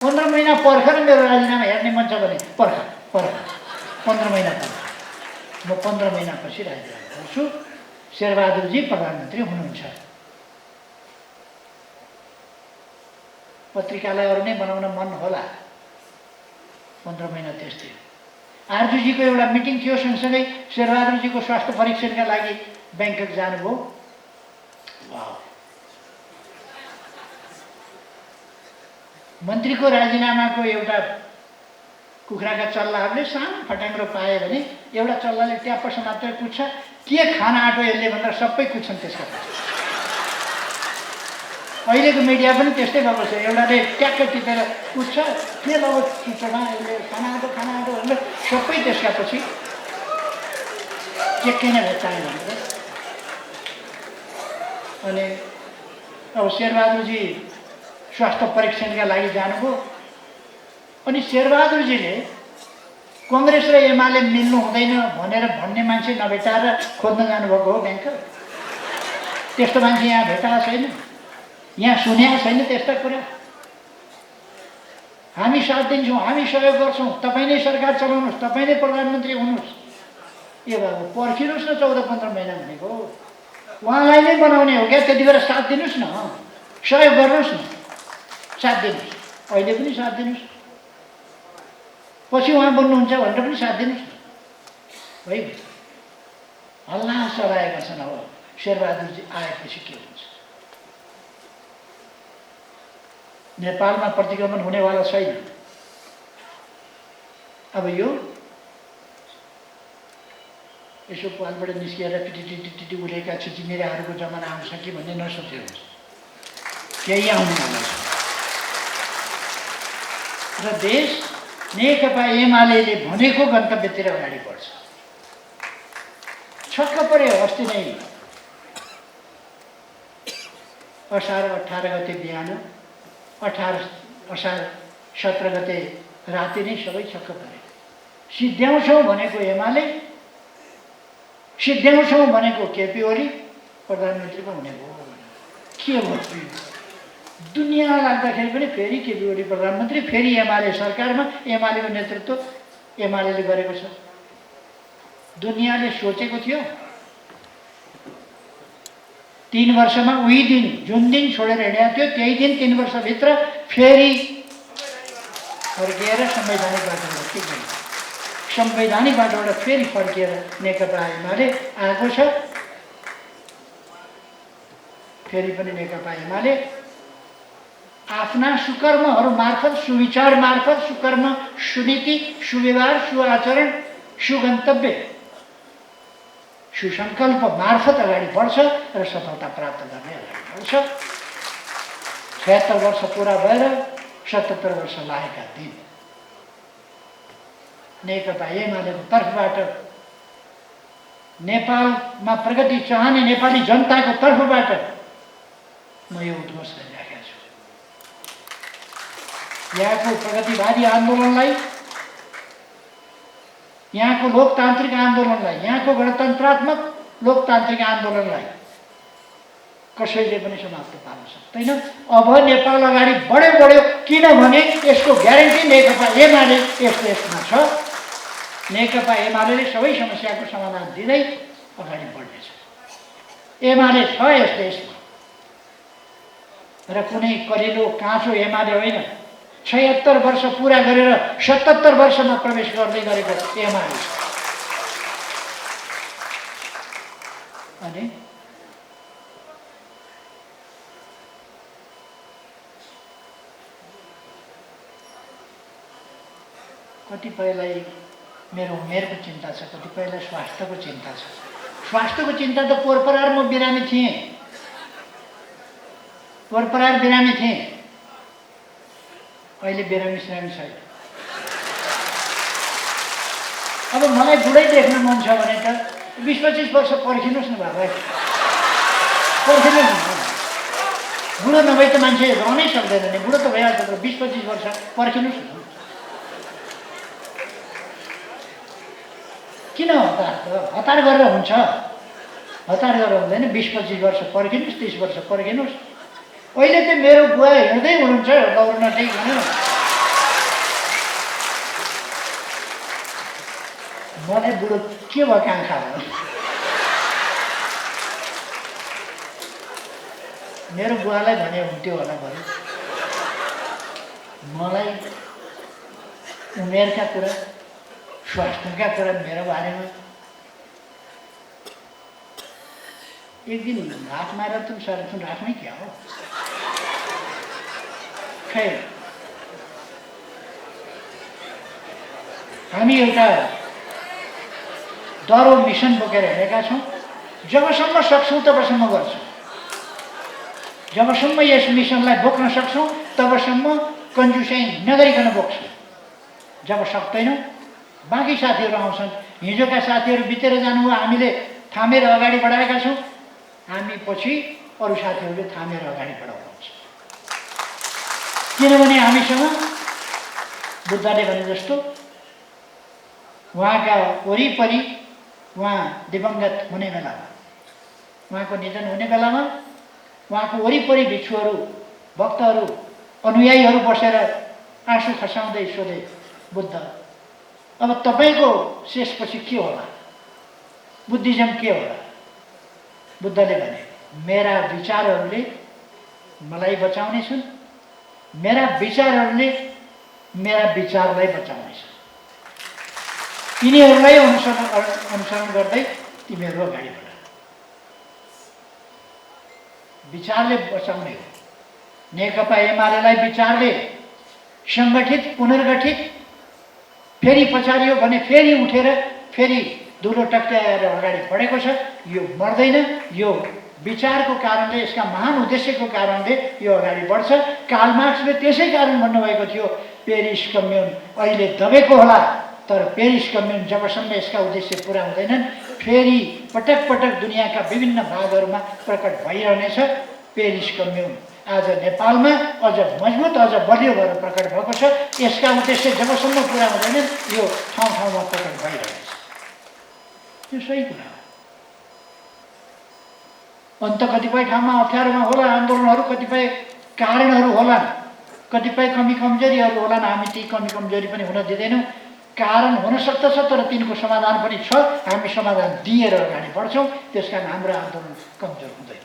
15 महिना पर्खेर मेरो राजीनामा हेर्ने मन छ भने पर्ख 15 महिना पर्ख। म 15 महिनापछि राजीनामा गर्छु। शेरबहादुरजी प्रधानमन्त्री हुनुहुन्छ। पत्रिकालाई अरू नै बनाउन मन होला। 15 महिना त्यस्तै। आरजुजीको एउटा मिटिङ थियो, सँगसँगै शेरबहादुरजीको स्वास्थ्य परीक्षणका लागि ब्याङ्कक जानुभयो। वाह! मन्त्रीको राजीनामाको एउटा कुखुराका चल्लाहरूले सानो फट्याङ्ग्रो पाए भने एउटा चल्लाले ट्याप्प समातेर पुग्छ, के खान आँटो यसले भनेर सबै कुच्छन् त्यसका पछि। अहिलेको मिडिया पनि त्यस्तै भएको छ। एउटाले ट्याक्क टिपेर पुग्छ, के लगाउ चुच्चोमा यसले खाना आँटो भनेर सबै त्यसका पछि चेक्कै नै भेट्टाएँ भनेर। अनि अब शेरबहादुरजी स्वास्थ्य परीक्षणका लागि जानुभयो। अनि शेरबहादुरजीले कङ्ग्रेस र एमाले मिल्नु हुँदैन भनेर भन्ने मान्छे नभेटाएर खोज्न जानुभएको हो ब्याङ्क। त्यस्तो मान्छे यहाँ भेटाएको छैन, यहाँ सुनेको छैन त्यस्ता कुरा। हामी साथ दिन्छौँ, हामी सहयोग गर्छौँ, तपाईँ नै सरकार चलाउनुहोस्, तपाईँ नै प्रधानमन्त्री हुनुहोस्। ए बाबु पर्खिनुहोस् न 14-15 महिना भनेको उहाँलाई नै बनाउने हो क्या। त्यति बेला साथ दिनुहोस् न, सहयोग गर्नुहोस् न, साथ दिनुहोस्। अहिले पनि साथ दिनुहोस्, पछि उहाँ बन्नुहुन्छ भनेर पनि साथ दिनुहोस् न। है हल्ला चलाएका छन्। अब शेरबहादुरजी आएपछि के हुन्छ? नेपालमा प्रतिक्रमण हुनेवाला छैन। अब यो यसो पालबाट निस्किएर टिटी उडेका छिचिमिराहरूको जमाना आउँछ कि भन्ने नसोच्नुहोस्, केही आउनेवाला छ। र देश नेकपा एमाले भनेको गन्तव्यतिर अगाडि बढ्छ। छक्क पर्यो अस्ति नै असार 18 गते बिहान, 18 असार 17 गते राति नै सबै छक्क परे। सिद्ध्याउँछौँ भनेको एमाले, सिद्ध्याउँछौँ भनेको केपी ओली प्रधानमन्त्री पो हुने भयो। के भयो? दुनियाँ लाग्दाखेरि पनि फेरि केपी ओली प्रधानमन्त्री, फेरि एमाले सरकारमा, एमालेको नेतृत्व एमाले गरेको छ। दुनियाँले सोचेको थियो 3 वर्षमा उही दिन जुन दिन छोडेर हिँडेको थियो त्यही दिन 3 वर्षभित्र फेरि फर्किएर संवैधानिक बाटोबाट के गर्यो? संवैधानिक बाटोबाट फेरि फर्किएर नेकपा एमाले आएको छ। फेरि पनि नेकपा एमाले आफ्ना सुकर्महरू मार्फत, सुविचार मार्फत, सुकर्म, सुनीति, सुव्यवहार, सुआचरण, सुगन्तव्य, सुसङ्कल्प मार्फत अगाडि बढ्छ र सफलता प्राप्त गर्ने अगाडि बढ्छ। 76 वर्ष पुरा भएर 77 वर्ष लागेका दिन नेकपा एमालेको तर्फबाट, नेपालमा प्रगति चाहने नेपाली जनताको तर्फबाट म यो उद्घोष गरिराखेको छु। यहाँको प्रगतिवादी आन्दोलनलाई, यहाँको लोकतान्त्रिक आन्दोलनलाई, यहाँको गणतन्त्रात्मक लोकतान्त्रिक आन्दोलनलाई कसैले पनि समाप्त पार्न सक्दैन। अब नेपाल अगाडि बढ्यो, किनभने यसको ग्यारेन्टी नेकपा एमाले यसमा छ। नेकपा एमाले सबै समस्याको समाधान दिँदै अगाडि बढ्नेछ। एमाले छ यस देशमा र कुनै कलिलो काँचो एमाले होइन। 76 वर्ष पुरा गरेर 77 वर्षमा प्रवेश गर्दै गरेको एमाले छ। अनि कतिपयलाई मेरो उमेरको चिन्ता छ, कतिपयलाई स्वास्थ्यको चिन्ता छ। स्वास्थ्यको चिन्ता त पोहोर म बिरामी थिएँ, पोहोर बिरामी थिएँ, अहिले बिरामी छैन। अब मलाई बुढै देख्न मन छ भने त 20-25 वर्ष पर्खिनुहोस् न बाबा, पर्खिनुहोस् न। बुढो नभए त मान्छे रहनै सक्दैन नि, बुढो त भइहाल्छ तर 20-25 वर्ष पर्खिनुहोस् न। किन हतार त? हतार गरेर हुन्छ? हतार गरेर हुँदैन। 20-25 वर्ष पर्खिनुहोस्, 30 वर्ष पर्खिनुहोस्। अहिले त मेरो बुवा हिँड्दै हुनुहुन्छ दौड्न चाहिँ भनेर मलाई बुढो के भयो काङ्खा भयो। मेरो बुवालाई भने हुन्थ्यो होला बरु। मलाई उमेरका कुरा, स्वास्थ्यका कुरा मेरो बारेमा एक दिन हात मारेर तुम सरसुन राख्नै क्या हो। खै हामी एउटा डह्रो मिसन बोकेर हिँडेका छौँ। जबसम्म सक्छौँ तबसम्म गर्छौँ। जबसम्म यस मिसनलाई बोक्न सक्छौँ तबसम्म कन्जुसाइ नगरिकन बोक्छौँ। जब सक्दैनौँ बाँकी साथीहरू आउँछन्। हिजोका साथीहरू बितेर जानुभयो, हामीले थामेर अगाडि बढाएका छौँ। हामी पछि अरू साथीहरूले थामेर अगाडि बढाउनुहुन्छ। किनभने हामीसँग बुद्धले भने जस्तो उहाँका वरिपरि उहाँ दिवंगत हुने बेलामा, उहाँको निधन हुने बेलामा उहाँको वरिपरि भिक्षुहरू, भक्तहरू, अनुयायीहरू बसेर आँसु खसाउँदै सोधे, बुद्ध अब तपाईँको शेषपछि के होला? बुद्धिज्म के होला? बुद्धले भने, मेरा विचारहरूले मलाई बचाउनेछन्, मेरा विचारहरूले मेरा विचारलाई बचाउनेछन्। तिनीहरूलाई अनुसरण गर्दै तिमीहरू अगाडि बढ। विचारले बचाउने हो। नेकपा एमालेलाई विचारले सङ्गठित, पुनर्गठित, फेरि पछाडियो भने फेरि उठेर फेरि धुलो टक्ट्याएर अगाडि बढेको छ। यो मर्दैन। यो विचारको कारणले, यसका महान उद्देश्यको कारणले यो अगाडि बढ्छ। कार्ल मार्क्सले त्यसै कारण भन्नुभएको थियो, पेरिस कम्युन अहिले दबेको होला, तर पेरिस कम्युन जबसम्म यसका उद्देश्य पुरा हुँदैनन् फेरि पटक पटक दुनियाँका विभिन्न भागहरूमा प्रकट भइरहनेछ। पेरिस कम्युन आज नेपालमा अझ मजबुत, अझ बलियो भएर प्रकट भएको छ। यसका उद्देश्य जबसम्म पुरा हुँदैनन् यो ठाउँ ठाउँमा प्रकट भइरहेछ। यो सही कुरा हो। अन्त कतिपय ठाउँमा अप्ठ्यारोमा होला, आन्दोलनहरू, कतिपय कारणहरू होलान्, कतिपय कमी कमजोरीहरू होलान्। हामी ती कमी कमजोरी पनि हुन दिँदैनौँ। कारण हुन सक्दछ, तर तिनको समाधान पनि छ। हामी समाधान दिएर अगाडि बढ्छौँ, त्यस कारण हाम्रो आन्दोलन कमजोर हुँदैन।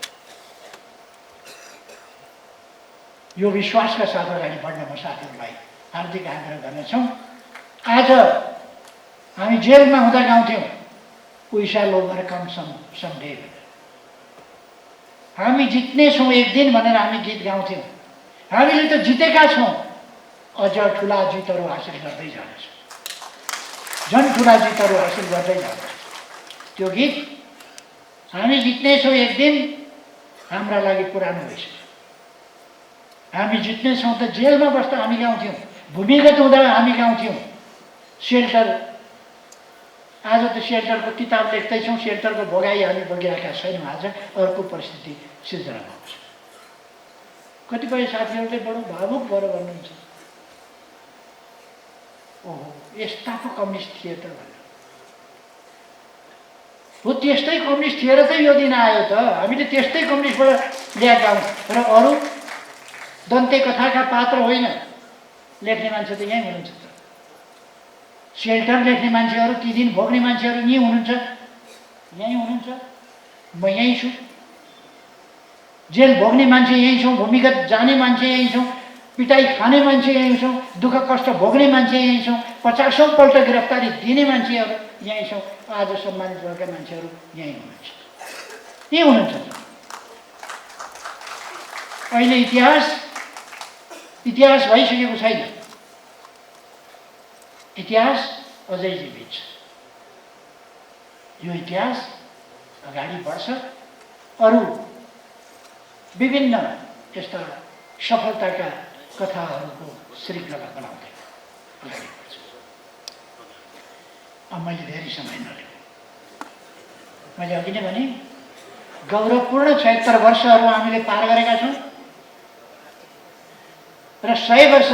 यो विश्वासका साथ अगाडि बढ्न म साथीहरूलाई हार्दिक आग्रह गर्नेछौँ। आज हामी जेलमा हुँदा गाउँथ्यौँ, वी शैल ओभरकम समडे। हामी जित्नेछौँ एक दिन भनेर हामी गीत गाउँथ्यौँ। हामीले त जितेका छौँ, अझ ठुला जितहरू हासिल गर्दै जानेछौँ, झन् ठुला जितहरू हासिल गर्दै जानेछौँ। त्यो गीत हामी जित्नेछौँ एक दिन हाम्रा लागि पुरानो भइसक्यो। हामी जित्नेछौँ त जेलमा बस्दा हामी गाउँथ्यौँ, भूमिगत हुँदा हामी गाउँथ्यौँ। सेल्टर, आज त सेल्टरको किताब लेख्दैछौँ, सेल्टरको भोगाई हामी बगिरहेका छैनौँ। आज अर्को परिस्थिति सिर्जना भएको छ। कतिपय साथीहरूले बडो भावुक भएर भन्नुहुन्छ, ओहो यस्ता पो कम्युनिस्ट थिए त भनेर। हो त्यस्तै कम्युनिस्ट थिएर त यो दिन आयो त। हामीले त्यस्तै कम्युनिस्टबाट ल्याएका हौँ। र अरू दन्ते कथाका पात्र होइन, लेख्ने मान्छे त यहीँ हुनुहुन्छ त। सेल्टर लेख्ने मान्छेहरू, ती दिन भोग्ने मान्छेहरू यहीँ हुनुहुन्छ, यहीँ हुनुहुन्छ। म यहीँ छु। जेल भोग्ने मान्छे यहीँ छौँ, भूमिगत जाने मान्छे यहीँ छौँ, पिटाई खाने मान्छे यहीँ छौँ, दुःख कष्ट भोग्ने मान्छे यहीँ छौँ, 50औं पल्ट गिरफ्तारी दिने मान्छेहरू यहीँ छौँ। आज सम्मानित भएका मान्छेहरू यहीँ हुनुहुन्छ, यहीँ हुनुहुन्छ। अहिले इतिहास भइसकेको छैन। इतिहास अझै जीवित छ। यो इतिहास अगाडि बढ्छ। अरू विभिन्न यस्ता सफलताका कथाहरूको श्रृङ्खला बनाउँदै अगाडि बढ्छ। अब मैले धेरै समय नलिएँ। मैले अघि नै भने गौरवपूर्ण 76 वर्षहरू हामीले पार गरेका छौँ र 100 वर्ष